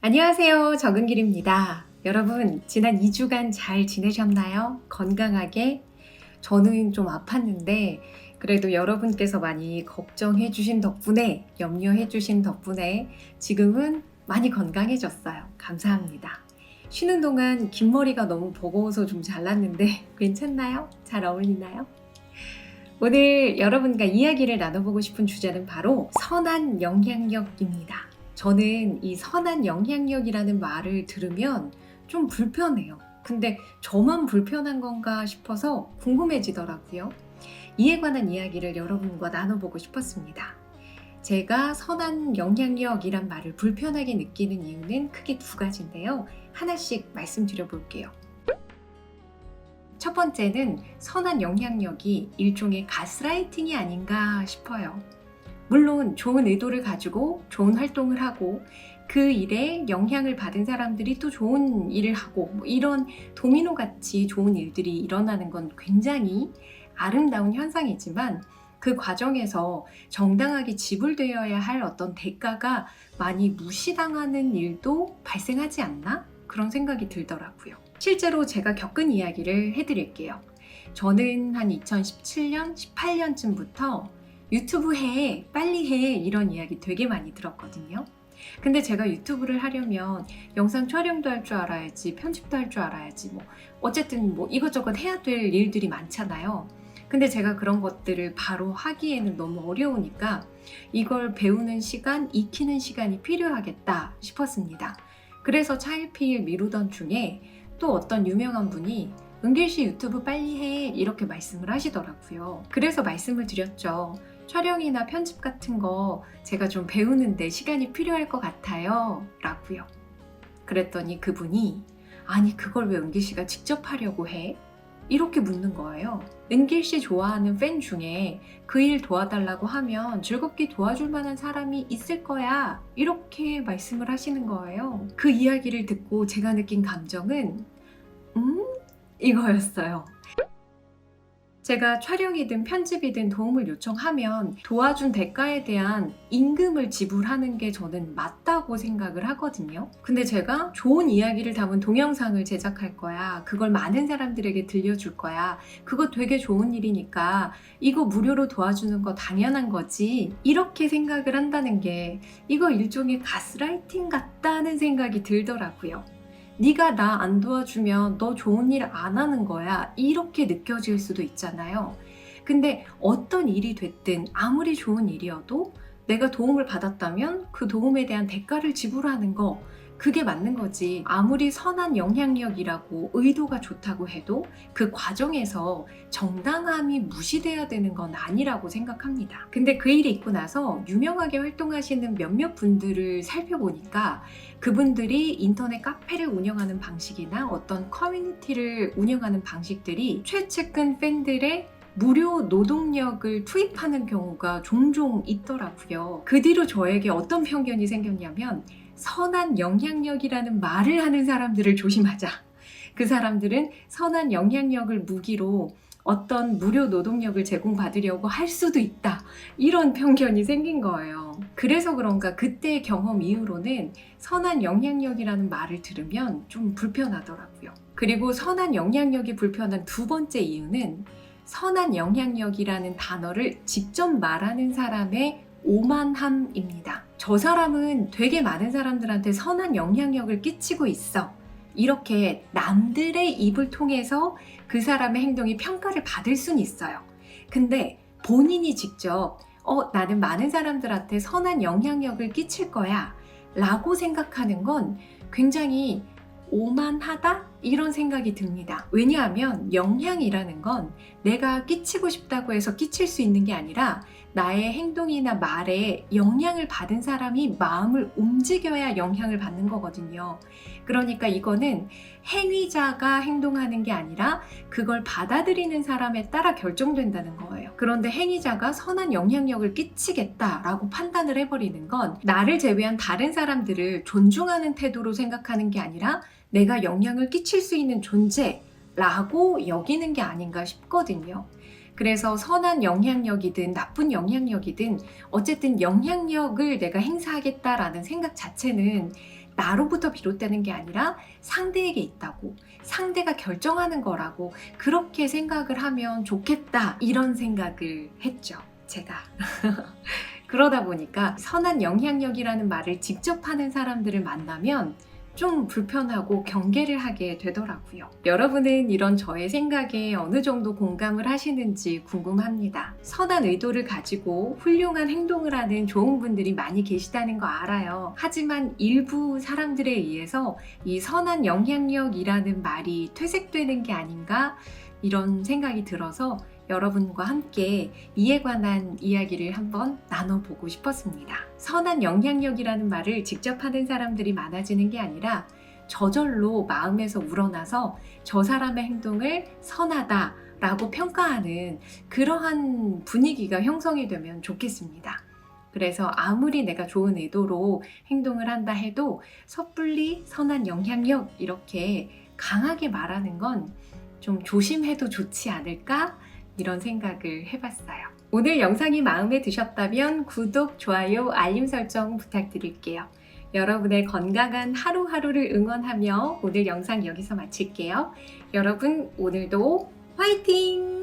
안녕하세요. 적은길입니다. 여러분, 지난 2주간 잘 지내셨나요? 건강하게? 저는 좀 아팠는데, 그래도 여러분께서 많이 걱정해 주신 덕분에, 염려해 주신 덕분에 지금은 많이 건강해졌어요. 감사합니다. 쉬는 동안 긴 머리가 너무 버거워서 좀 잘랐는데, 괜찮나요? 잘 어울리나요? 오늘 여러분과 이야기를 나눠보고 싶은 주제는 바로 선한 영향력입니다. 저는 이 선한 영향력이라는 말을 들으면 좀 불편해요. 근데 저만 불편한 건가 싶어서 궁금해지더라고요. 이에 관한 이야기를 여러분과 나눠보고 싶었습니다. 제가 선한 영향력이란 말을 불편하게 느끼는 이유는 크게 두 가지인데요. 하나씩 말씀드려 볼게요. 첫 번째는 선한 영향력이 일종의 가스라이팅이 아닌가 싶어요. 물론 좋은 의도를 가지고 좋은 활동을 하고 그 일에 영향을 받은 사람들이 또 좋은 일을 하고 이런 도미노같이 좋은 일들이 일어나는 건 굉장히 아름다운 현상이지만 그 과정에서 정당하게 지불되어야 할 어떤 대가가 많이 무시당하는 일도 발생하지 않나? 그런 생각이 들더라고요. 실제로 제가 겪은 이야기를 해드릴게요. 저는 한 2017년, 18년쯤부터 유튜브 해, 빨리 해 이런 이야기 되게 많이 들었거든요. 근데 제가 유튜브를 하려면 영상 촬영도 할 줄 알아야지, 편집도 할 줄 알아야지, 어쨌든 이것저것 해야 될 일들이 많잖아요. 근데 제가 그런 것들을 바로 하기에는 너무 어려우니까 이걸 배우는 시간, 익히는 시간이 필요하겠다 싶었습니다. 그래서 차일피일 미루던 중에 또 어떤 유명한 분이 은길씨 유튜브 빨리 해 이렇게 말씀을 하시더라고요. 그래서 말씀을 드렸죠. 촬영이나 편집 같은 거 제가 좀 배우는데 시간이 필요할 것 같아요 라고요. 그랬더니 그분이 아니 그걸 왜 은길씨가 직접 하려고 해? 이렇게 묻는 거예요. 은길씨 좋아하는 팬 중에 그 일 도와달라고 하면 즐겁게 도와줄 만한 사람이 있을 거야 이렇게 말씀을 하시는 거예요. 그 이야기를 듣고 제가 느낀 감정은 이거였어요. 제가 촬영이든 편집이든 도움을 요청하면 도와준 대가에 대한 임금을 지불하는 게 저는 맞다고 생각을 하거든요. 근데 제가 좋은 이야기를 담은 동영상을 제작할 거야. 그걸 많은 사람들에게 들려줄 거야. 그거 되게 좋은 일이니까 이거 무료로 도와주는 거 당연한 거지. 이렇게 생각을 한다는 게 이거 일종의 가스라이팅 같다는 생각이 들더라고요. 네가 나 안 도와주면 너 좋은 일 안 하는 거야 이렇게 느껴질 수도 있잖아요. 근데 어떤 일이 됐든 아무리 좋은 일이어도 내가 도움을 받았다면 그 도움에 대한 대가를 지불하는 거 그게 맞는 거지. 아무리 선한 영향력이라고 의도가 좋다고 해도 그 과정에서 정당함이 무시돼야 되는 건 아니라고 생각합니다. 근데 그 일이 있고 나서 유명하게 활동하시는 몇몇 분들을 살펴보니까 그분들이 인터넷 카페를 운영하는 방식이나 어떤 커뮤니티를 운영하는 방식들이 최측근 팬들의 무료 노동력을 투입하는 경우가 종종 있더라고요. 그 뒤로 저에게 어떤 편견이 생겼냐면 선한 영향력이라는 말을 하는 사람들을 조심하자. 그 사람들은 선한 영향력을 무기로 어떤 무료 노동력을 제공받으려고 할 수도 있다. 이런 편견이 생긴 거예요. 그래서 그런가 그때의 경험 이후로는 선한 영향력이라는 말을 들으면 좀 불편하더라고요. 그리고 선한 영향력이 불편한 두 번째 이유는 선한 영향력이라는 단어를 직접 말하는 사람의 오만함입니다. 저 사람은 되게 많은 사람들한테 선한 영향력을 끼치고 있어. 이렇게 남들의 입을 통해서 그 사람의 행동이 평가를 받을 수는 있어요. 근데 본인이 직접 나는 많은 사람들한테 선한 영향력을 끼칠 거야 라고 생각하는 건 굉장히 오만하다? 이런 생각이 듭니다. 왜냐하면 영향이라는 건 내가 끼치고 싶다고 해서 끼칠 수 있는 게 아니라 나의 행동이나 말에 영향을 받은 사람이 마음을 움직여야 영향을 받는 거거든요. 그러니까 이거는 행위자가 행동하는 게 아니라 그걸 받아들이는 사람에 따라 결정된다는 거예요. 그런데 행위자가 선한 영향력을 끼치겠다라고 판단을 해버리는 건 나를 제외한 다른 사람들을 존중하는 태도로 생각하는 게 아니라 내가 영향을 끼칠 수 있는 존재라고 여기는 게 아닌가 싶거든요. 그래서 선한 영향력이든 나쁜 영향력이든 어쨌든 영향력을 내가 행사하겠다라는 생각 자체는 나로부터 비롯되는 게 아니라 상대에게 있다고, 상대가 결정하는 거라고 그렇게 생각을 하면 좋겠다, 이런 생각을 했죠, 제가. 그러다 보니까 선한 영향력이라는 말을 직접 하는 사람들을 만나면 좀 불편하고 경계를 하게 되더라고요. 여러분은 이런 저의 생각에 어느 정도 공감을 하시는지 궁금합니다. 선한 의도를 가지고 훌륭한 행동을 하는 좋은 분들이 많이 계시다는 거 알아요. 하지만 일부 사람들에 의해서 이 선한 영향력이라는 말이 퇴색되는 게 아닌가, 이런 생각이 들어서 여러분과 함께 이에 관한 이야기를 한번 나눠보고 싶었습니다. 선한 영향력이라는 말을 직접 하는 사람들이 많아지는 게 아니라 저절로 마음에서 우러나서 저 사람의 행동을 선하다라고 평가하는 그러한 분위기가 형성이 되면 좋겠습니다. 그래서 아무리 내가 좋은 의도로 행동을 한다 해도 섣불리 선한 영향력 이렇게 강하게 말하는 건 좀 조심해도 좋지 않을까? 이런 생각을 해봤어요. 오늘 영상이 마음에 드셨다면 구독, 좋아요, 알림 설정 부탁드릴게요. 여러분의 건강한 하루하루를 응원하며 오늘 영상 여기서 마칠게요. 여러분 오늘도 화이팅!